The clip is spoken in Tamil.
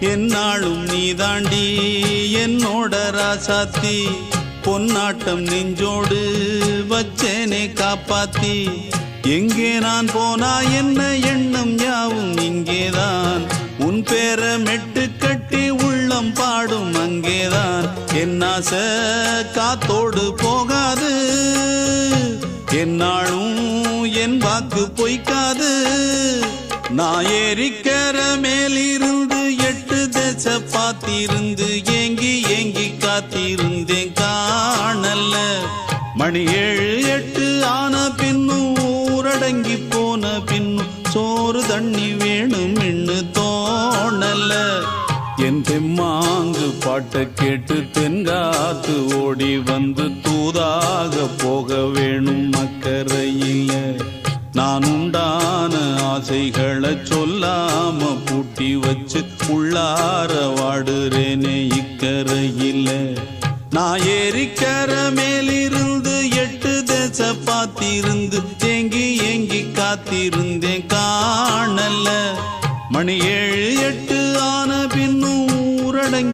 என்னாலும் நீ தாண்டி என்னோட ராசாத்தி பொன்னாட்டம் நெஞ்சோடு வச்சேனே காப்பாத்தி எங்கே நான் போனா என்ன எண்ணம் யாவும் இங்கேதான் உன் பேர மெட்டு கட்டி உள்ளம் பாடும் அங்கேதான் என் ஆசை காத்தோடு போகாது என்னாலும் என் வாக்கு பொய்க்காது நான் ஏறிக்கிற மேலிருந்து 8 தேச பார்த்திருந்து ஏங்கி ஏங்கி காத்திருந்தேன் காணல்ல மணி 7 8 ஆன பின்னும் ஊரடங்கி போன பின்னும் சோறு தண்ணி வேணும் இன்னு தோணல என் தெம்மாங்கு பாட்டை கேட்டு தென்காத்து ஓடி வந்து தூதாக போக வேணும் அக்கறையில நான் உண்டான ஆசைகளை சொல்லாம பூட்டி வச்சு உள்ளார வாடுறேனே இக்கரையில நான் ஏறிக்கிற மேலிருந்து 8 தேச பார்த்திருந்து ஏங்கி ஏங்கி காத்திருந்தேன் காணல மணி 7 8